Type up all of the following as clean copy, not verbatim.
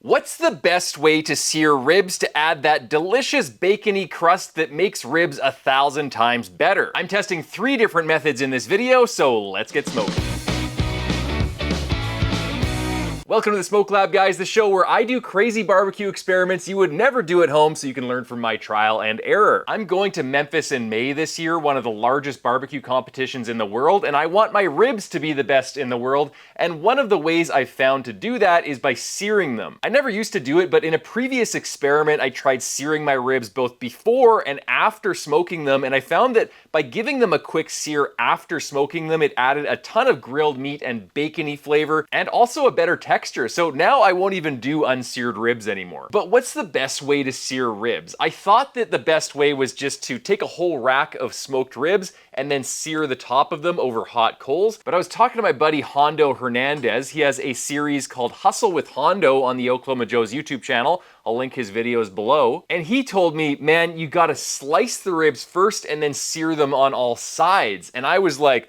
What's the best way to sear ribs to add that delicious bacony crust that makes ribs 1,000 times better? I'm testing 3 different methods in this video, so let's get smoking. Welcome to the Smoke Lab, guys, the show where I do crazy barbecue experiments you would never do at home so you can learn from my trial and error. I'm going to Memphis in May this year, one of the largest barbecue competitions in the world, and I want my ribs to be the best in the world, and one of the ways I've found to do that is by searing them. I never used to do it, but in a previous experiment, I tried searing my ribs both before and after smoking them, and I found that by giving them a quick sear after smoking them, it added a ton of grilled meat and bacony flavor, and also a better texture. So now I won't even do unseared ribs anymore. But what's the best way to sear ribs? I thought that the best way was just to take a whole rack of smoked ribs and then sear the top of them over hot coals. But I was talking to my buddy Hondo Hernandez. He has a series called Hustle with Hondo on the Oklahoma Joe's YouTube channel. I'll link his videos below. And he told me, man, you gotta slice the ribs first and then sear them on all sides. And I was like,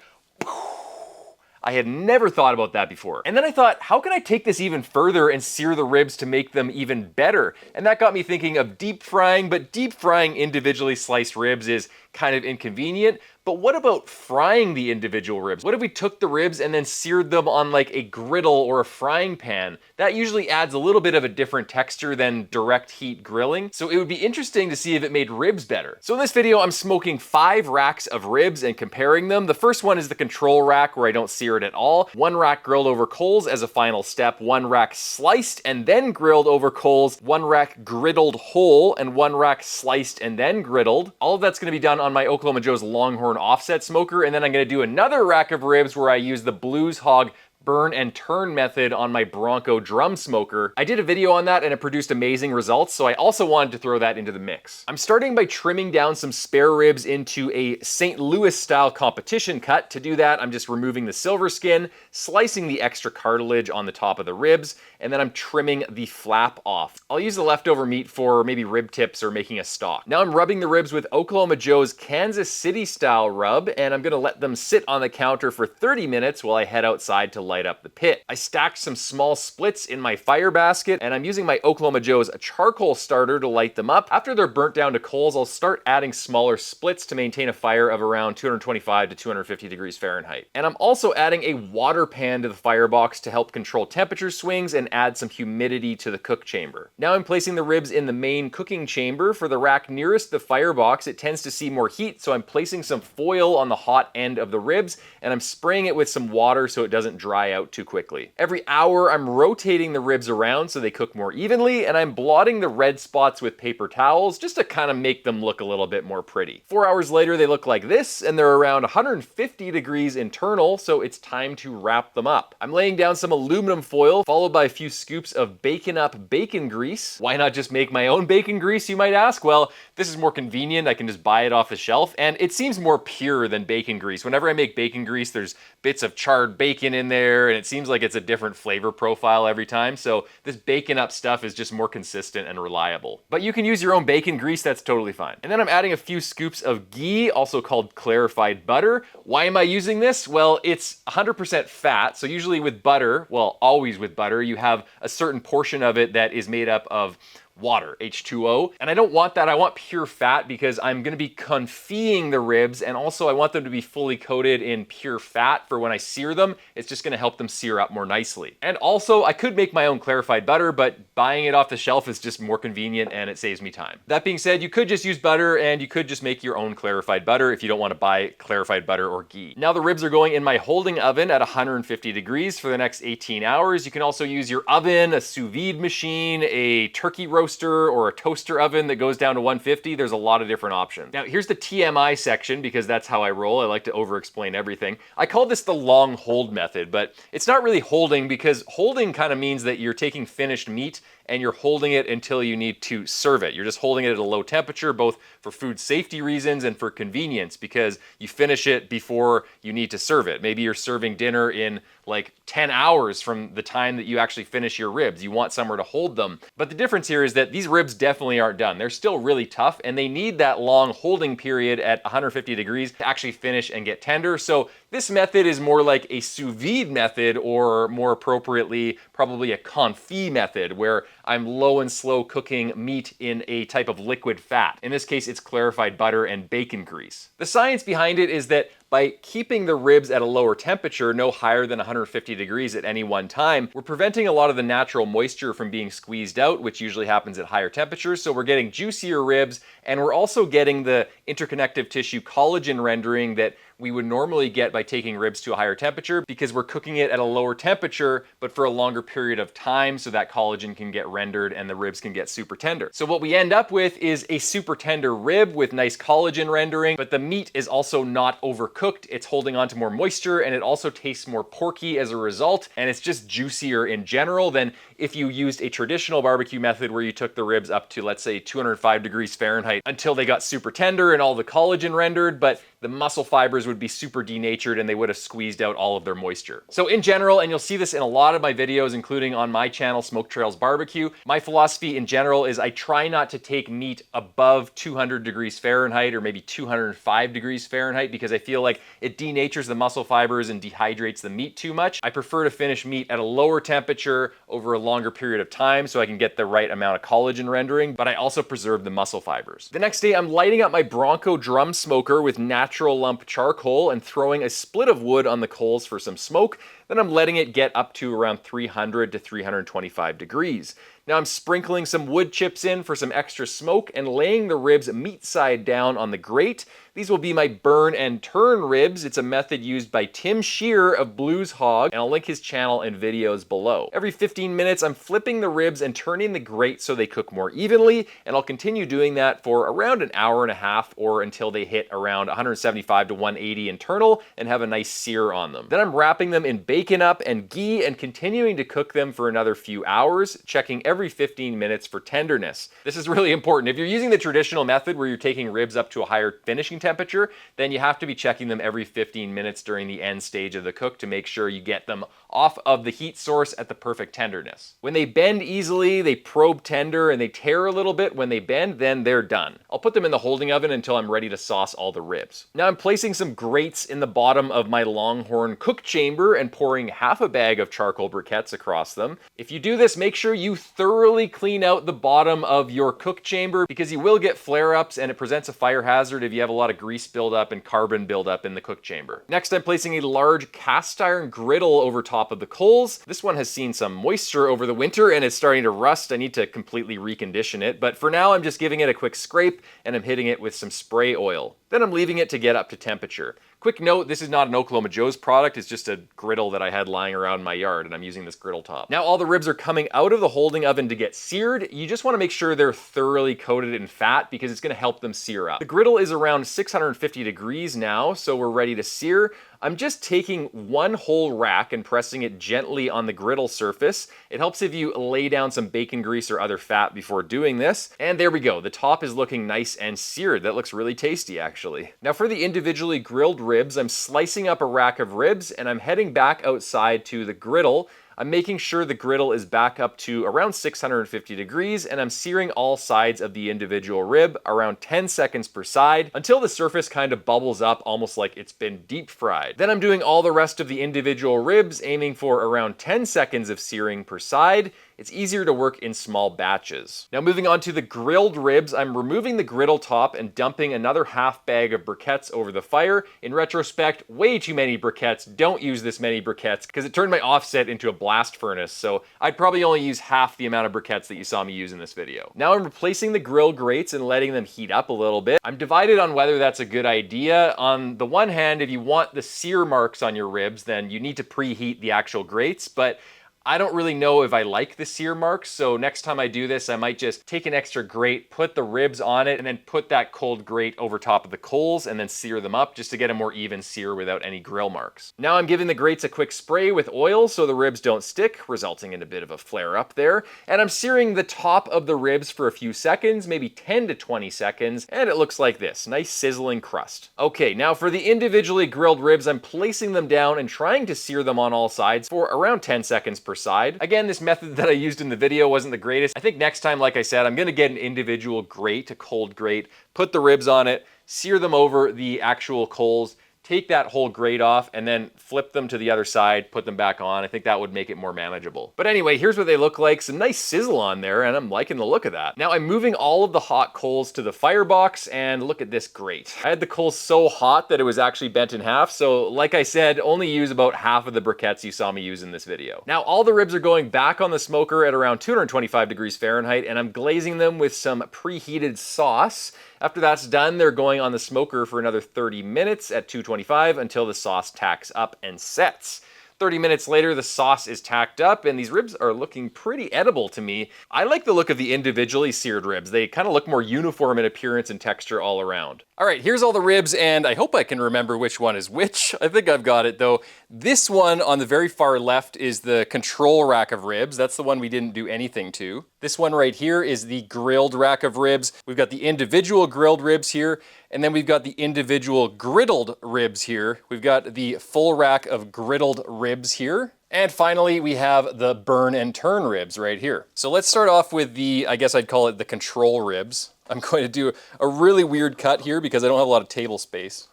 I had never thought about that before. And then I thought, how can I take this even further and sear the ribs to make them even better? And that got me thinking of deep frying, but deep frying individually sliced ribs is kind of inconvenient. But what about frying the individual ribs? What if we took the ribs and then seared them on like a griddle or a frying pan? That usually adds a little bit of a different texture than direct heat grilling. So it would be interesting to see if it made ribs better. So in this video, I'm smoking 5 racks of ribs and comparing them. The first one is the control rack where I don't sear it at all. 1 rack grilled over coals as a final step. 1 rack sliced and then grilled over coals. 1 rack griddled whole and 1 rack sliced and then griddled. All of that's gonna be done on my Oklahoma Joe's Longhorn offset smoker, and then I'm gonna do another rack of ribs where I use the Blues Hog burn and turn method on my Bronco drum smoker. I did a video on that and it produced amazing results, so I also wanted to throw that into the mix. I'm starting by trimming down some spare ribs into a St. Louis style competition cut. To do that, I'm just removing the silver skin, slicing the extra cartilage on the top of the ribs, and then I'm trimming the flap off. I'll use the leftover meat for maybe rib tips or making a stock. Now I'm rubbing the ribs with Oklahoma Joe's Kansas City style rub, and I'm gonna let them sit on the counter for 30 minutes while I head outside to light up the pit. I stacked some small splits in my fire basket, and I'm using my Oklahoma Joe's charcoal starter to light them up. After they're burnt down to coals, I'll start adding smaller splits to maintain a fire of around 225 to 250 degrees Fahrenheit. And I'm also adding a water pan to the firebox to help control temperature swings and add some humidity to the cook chamber. Now I'm placing the ribs in the main cooking chamber. For the rack nearest the firebox, it tends to see more heat, so I'm placing some foil on the hot end of the ribs, and I'm spraying it with some water so it doesn't dry out too quickly. Every hour, I'm rotating the ribs around so they cook more evenly, and I'm blotting the red spots with paper towels just to kind of make them look a little bit more pretty. 4 hours later, they look like this, and they're around 150 degrees internal, so it's time to wrap them up. I'm laying down some aluminum foil, followed by a few scoops of bacon up bacon grease. Why not just make my own bacon grease, you might ask? Well, this is more convenient. I can just buy it off the shelf, and it seems more pure than bacon grease. Whenever I make bacon grease, there's bits of charred bacon in there, and it seems like it's a different flavor profile every time, so this bacon up stuff is just more consistent and reliable. But you can use your own bacon grease, that's totally fine. And then I'm adding a few scoops of ghee, also called clarified butter. Why am I using this? Well, it's 100% fat, so usually with butter, well, always with butter, you have a certain portion of it that is made up of water, H2O, and I don't want that. I want pure fat because I'm gonna be confit the ribs, and also I want them to be fully coated in pure fat for when I sear them. It's just gonna help them sear up more nicely. And also, I could make my own clarified butter, but buying it off the shelf is just more convenient and it saves me time. That being said, you could just use butter and you could just make your own clarified butter if you don't want to buy clarified butter or ghee. Now the ribs are going in my holding oven at 150 degrees for the next 18 hours. You can also use your oven, a sous vide machine, a turkey roaster, or a toaster oven that goes down to 150. There's a lot of different options. Now here's the TMI section because that's how I roll. I like to over-explain everything. I call this the long hold method, but it's not really holding because holding kind of means that you're taking finished meat and you're holding it until you need to serve it. You're just holding it at a low temperature, both for food safety reasons and for convenience, because you finish it before you need to serve it. Maybe you're serving dinner in like 10 hours from the time that you actually finish your ribs. You want somewhere to hold them. But the difference here is that these ribs definitely aren't done. They're still really tough and they need that long holding period at 150 degrees to actually finish and get tender. So This method is more like a sous vide method, or more appropriately, probably a confit method, where I'm low and slow cooking meat in a type of liquid fat. In this case, it's clarified butter and bacon grease. The science behind it is that by keeping the ribs at a lower temperature, no higher than 150 degrees at any one time, we're preventing a lot of the natural moisture from being squeezed out, which usually happens at higher temperatures. So we're getting juicier ribs, and we're also getting the interconnective tissue collagen rendering that we would normally get by taking ribs to a higher temperature, because we're cooking it at a lower temperature, but for a longer period of time, so that collagen can get rendered and the ribs can get super tender. So what we end up with is a super tender rib with nice collagen rendering, but the meat is also not overcooked. It's holding on to more moisture, and it also tastes more porky as a result, and it's just juicier in general than if you used a traditional barbecue method where you took the ribs up to, let's say, 205 degrees Fahrenheit until they got super tender and all the collagen rendered, but the muscle fibers would be super denatured and they would have squeezed out all of their moisture. So in general, and you'll see this in a lot of my videos, including on my channel, Smoke Trails Barbecue, my philosophy in general is I try not to take meat above 200 degrees Fahrenheit or maybe 205 degrees Fahrenheit, because I feel like it denatures the muscle fibers and dehydrates the meat too much. I prefer to finish meat at a lower temperature over a longer period of time so I can get the right amount of collagen rendering, but I also preserve the muscle fibers. The next day, I'm lighting up my Bronco drum smoker with natural lump charcoal and throwing a split of wood on the coals for some smoke. Then I'm letting it get up to around 300 to 325 degrees. Now I'm sprinkling some wood chips in for some extra smoke and laying the ribs meat side down on the grate. These will be my burn and turn ribs. It's a method used by Tim Sear of Blues Hog, and I'll link his channel and videos below. Every 15 minutes, I'm flipping the ribs and turning the grate so they cook more evenly, and I'll continue doing that for around an hour and a half, or until they hit around 175 to 180 internal and have a nice sear on them. Then I'm wrapping them in bacon up and ghee and continuing to cook them for another few hours, checking every 15 minutes for tenderness. This is really important. If you're using the traditional method where you're taking ribs up to a higher finishing temperature, then you have to be checking them every 15 minutes during the end stage of the cook to make sure you get them off of the heat source at the perfect tenderness. When they bend easily, they probe tender, and they tear a little bit when they bend, then they're done. I'll put them in the holding oven until I'm ready to sauce all the ribs. Now I'm placing some grates in the bottom of my Longhorn cook chamber and pouring half a bag of charcoal briquettes across them. If you do this, make sure you thoroughly clean out the bottom of your cook chamber, because you will get flare-ups and it presents a fire hazard if you have a lot of grease buildup and carbon buildup in the cook chamber. Next, I'm placing a large cast iron griddle over top of the coals. This one has seen some moisture over the winter and it's starting to rust. I need to completely recondition it, but for now I'm just giving it a quick scrape and I'm hitting it with some spray oil. Then I'm leaving it to get up to temperature. Quick note, this is not an Oklahoma Joe's product, it's just a griddle that I had lying around my yard, and I'm using this griddle top. Now all the ribs are coming out of the holding oven to get seared. You just want to make sure they're thoroughly coated in fat, because it's going to help them sear up. The griddle is around 650 degrees now, so we're ready to sear. I'm just taking one whole rack and pressing it gently on the griddle surface. It helps if you lay down some bacon grease or other fat before doing this. And there we go, the top is looking nice and seared. That looks really tasty, actually. Now for the individually grilled ribs, I'm slicing up a rack of ribs and I'm heading back outside to the griddle. I'm making sure the griddle is back up to around 650 degrees, and I'm searing all sides of the individual rib around 10 seconds per side until the surface kind of bubbles up almost like it's been deep fried. Then I'm doing all the rest of the individual ribs, aiming for around 10 seconds of searing per side. It's easier to work in small batches. Now moving on to the grilled ribs, I'm removing the griddle top and dumping another half bag of briquettes over the fire. In retrospect, way too many briquettes. Don't use this many briquettes, because it turned my offset into a blast furnace, so I'd probably only use half the amount of briquettes that you saw me use in this video. Now I'm replacing the grill grates and letting them heat up a little bit. I'm divided on whether that's a good idea. On the one hand, if you want the sear marks on your ribs, then you need to preheat the actual grates, but I don't really know if I like the sear marks, so next time I do this, I might just take an extra grate, put the ribs on it, and then put that cold grate over top of the coals and then sear them up just to get a more even sear without any grill marks. Now I'm giving the grates a quick spray with oil so the ribs don't stick, resulting in a bit of a flare up there. And I'm searing the top of the ribs for a few seconds, maybe 10 to 20 seconds, and it looks like this, nice sizzling crust. Okay, now for the individually grilled ribs, I'm placing them down and trying to sear them on all sides for around 10 seconds per side. Again, this method that I used in the video wasn't the greatest. I think next time, like I said, I'm gonna get an individual grate, a cold grate, put the ribs on it, sear them over the actual coals, take that whole grate off and then flip them to the other side, put them back on. I think that would make it more manageable. But anyway, here's what they look like. Some nice sizzle on there, and I'm liking the look of that. Now I'm moving all of the hot coals to the firebox, and look at this grate. I had the coals so hot that it was actually bent in half, so like I said, only use about half of the briquettes you saw me use in this video. Now all the ribs are going back on the smoker at around 225 degrees Fahrenheit, and I'm glazing them with some preheated sauce. After that's done, they're going on the smoker for another 30 minutes at 225 until the sauce tacks up and sets. 30 minutes later, the sauce is tacked up, and these ribs are looking pretty edible to me. I like the look of the individually seared ribs. They kind of look more uniform in appearance and texture all around. All right, here's all the ribs, and I hope I can remember which one is which. I think I've got it, though. This one on the very far left is the control rack of ribs. That's the one we didn't do anything to. This one right here is the grilled rack of ribs. We've got the individual grilled ribs here, and then we've got the individual griddled ribs here. We've got the full rack of griddled ribs here. And finally, we have the burn and turn ribs right here. So let's start off with the, I guess I'd call it the control ribs. I'm going to do a really weird cut here because I don't have a lot of table space.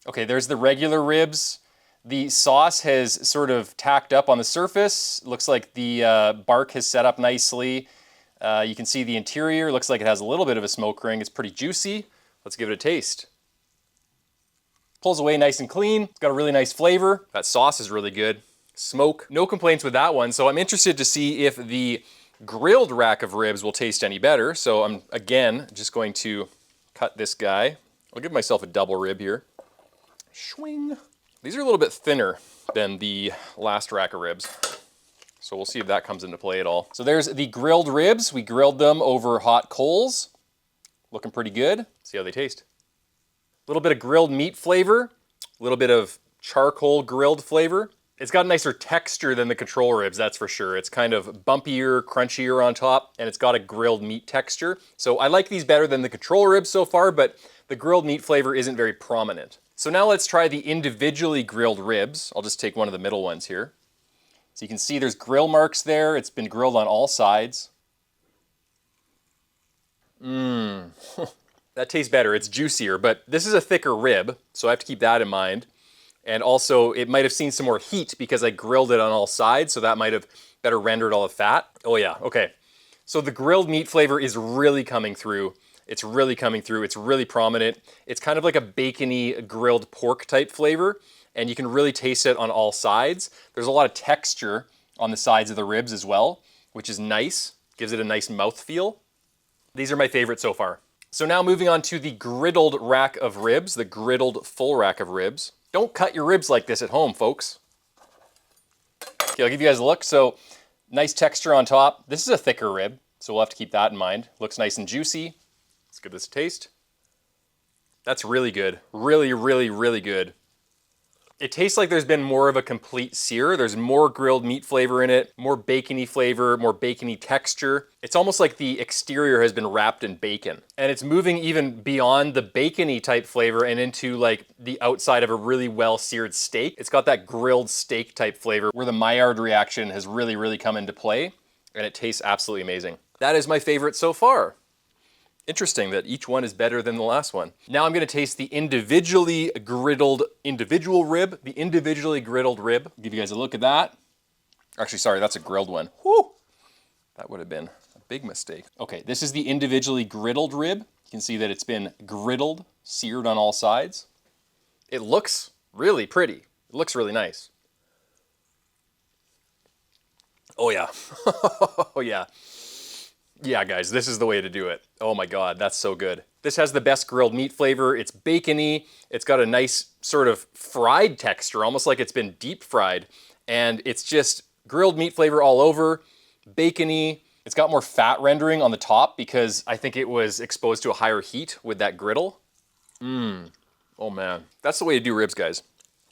Okay, there's the regular ribs. The sauce has sort of tacked up on the surface. Looks like the bark has set up nicely. You can see the interior. Looks like it has a little bit of a smoke ring. It's pretty juicy. Let's give it a taste. Pulls away nice and clean. It's got a really nice flavor. That sauce is really good. Smoke, no complaints with that one. So I'm interested to see if the grilled rack of ribs will taste any better. So I'm, again, just going to cut this guy. I'll give myself a double rib here. Swing. These are a little bit thinner than the last rack of ribs. So we'll see if that comes into play at all. So there's the grilled ribs. We grilled them over hot coals. Looking pretty good. See how they taste. A little bit of grilled meat flavor, a little bit of charcoal grilled flavor. It's got a nicer texture than the control ribs, that's for sure. It's kind of bumpier, crunchier on top, and it's got a grilled meat texture. So I like these better than the control ribs so far, but the grilled meat flavor isn't very prominent. So now let's try the individually grilled ribs. I'll just take one of the middle ones here. So you can see there's grill marks there. It's been grilled on all sides. That tastes better. It's juicier, but this is a thicker rib, so I have to keep that in mind. And also, it might have seen some more heat because I grilled it on all sides, so that might have better rendered all the fat. Oh yeah, okay. So the grilled meat flavor is really coming through. It's really coming through. It's really prominent. It's kind of like a bacony grilled pork type flavor, and you can really taste it on all sides. There's a lot of texture on the sides of the ribs as well, which is nice. Gives it a nice mouthfeel. These are my favorite so far. So now moving on to the griddled rack of ribs, the griddled full rack of ribs. Don't cut your ribs like this at home, folks. Okay, I'll give you guys a look. So nice texture on top. This is a thicker rib, so we'll have to keep that in mind. Looks nice and juicy. Let's give this a taste. That's really good. Really, really, really good. It tastes like there's been more of a complete sear. There's more grilled meat flavor in it, more bacony flavor, more bacony texture. It's almost like the exterior has been wrapped in bacon. And it's moving even beyond the bacony type flavor and into like the outside of a really well seared steak. It's got that grilled steak type flavor where the Maillard reaction has really, really come into play, and it tastes absolutely amazing. That is my favorite so far. Interesting that each one is better than the last one. Now I'm gonna taste the individually griddled individual rib, the individually griddled rib. I'll give you guys a look at that. Actually, sorry, that's a grilled one. Whew! That would have been a big mistake. Okay, this is the individually griddled rib. You can see that it's been griddled, seared on all sides. It looks really pretty. It looks really nice. Oh yeah, oh yeah. Yeah, guys, this is the way to do it. Oh my God, that's so good. This has the best grilled meat flavor. It's bacony. It's got a nice sort of fried texture, almost like it's been deep fried. And it's just grilled meat flavor all over, bacony. It's got more fat rendering on the top because I think it was exposed to a higher heat with that griddle. Oh man, that's the way to do ribs, guys.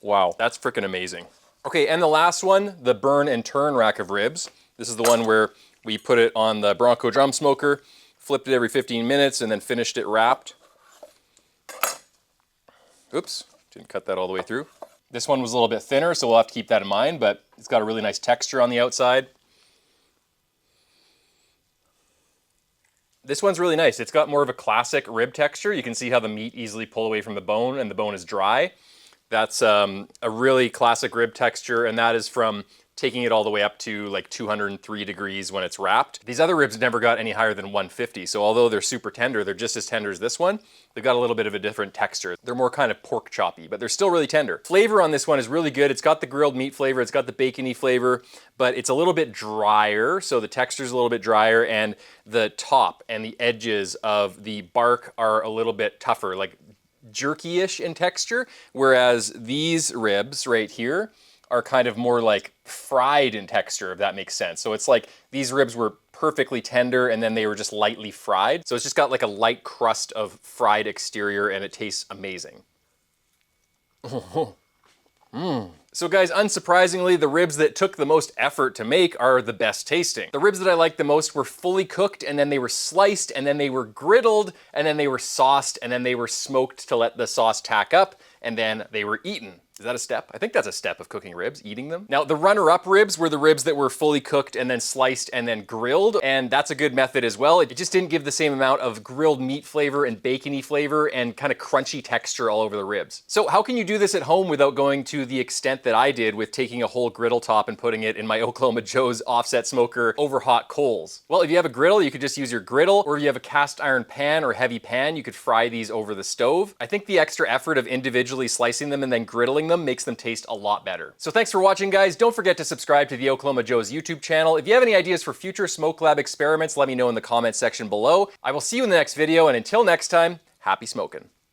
Wow, that's freaking amazing. Okay, and the last one, the burn and turn rack of ribs. This is the one where we put it on the Bronco drum smoker, flipped it every 15 minutes, and then finished it wrapped. Oops, didn't cut that all the way through. This one was a little bit thinner, so we'll have to keep that in mind, but it's got a really nice texture on the outside. This one's really nice. It's got more of a classic rib texture. You can see how the meat easily pull away from the bone, and the bone is dry. That's a really classic rib texture, and that is from taking it all the way up to like 203 degrees when it's wrapped. These other ribs never got any higher than 150, so although they're super tender, they're just as tender as this one. They've got a little bit of a different texture. They're more kind of pork choppy, but they're still really tender. Flavor on this one is really good. It's got the grilled meat flavor, it's got the bacony flavor, but it's a little bit drier, so the texture's a little bit drier, and the top and the edges of the bark are a little bit tougher, like jerky-ish in texture, whereas these ribs right here are kind of more like fried in texture, if that makes sense. So it's like these ribs were perfectly tender and then they were just lightly fried. So it's just got like a light crust of fried exterior and it tastes amazing. So guys, unsurprisingly, the ribs that took the most effort to make are the best tasting. The ribs that I liked the most were fully cooked, and then they were sliced, and then they were griddled, and then they were sauced, and then they were smoked to let the sauce tack up, and then they were eaten. Is that a step? I think that's a step of cooking ribs, eating them. Now, the runner-up ribs were the ribs that were fully cooked and then sliced and then grilled, and that's a good method as well. It just didn't give the same amount of grilled meat flavor and bacony flavor and kind of crunchy texture all over the ribs. So how can you do this at home without going to the extent that I did with taking a whole griddle top and putting it in my Oklahoma Joe's offset smoker over hot coals? Well, if you have a griddle, you could just use your griddle, or if you have a cast iron pan or heavy pan, you could fry these over the stove. I think the extra effort of individually slicing them and then griddling them makes them taste a lot better. So thanks for watching, guys. Don't forget to subscribe to the Oklahoma Joe's YouTube channel. If you have any ideas for future smoke lab experiments, let me know in the comments section below. I will see you in the next video, and until next time, happy smoking.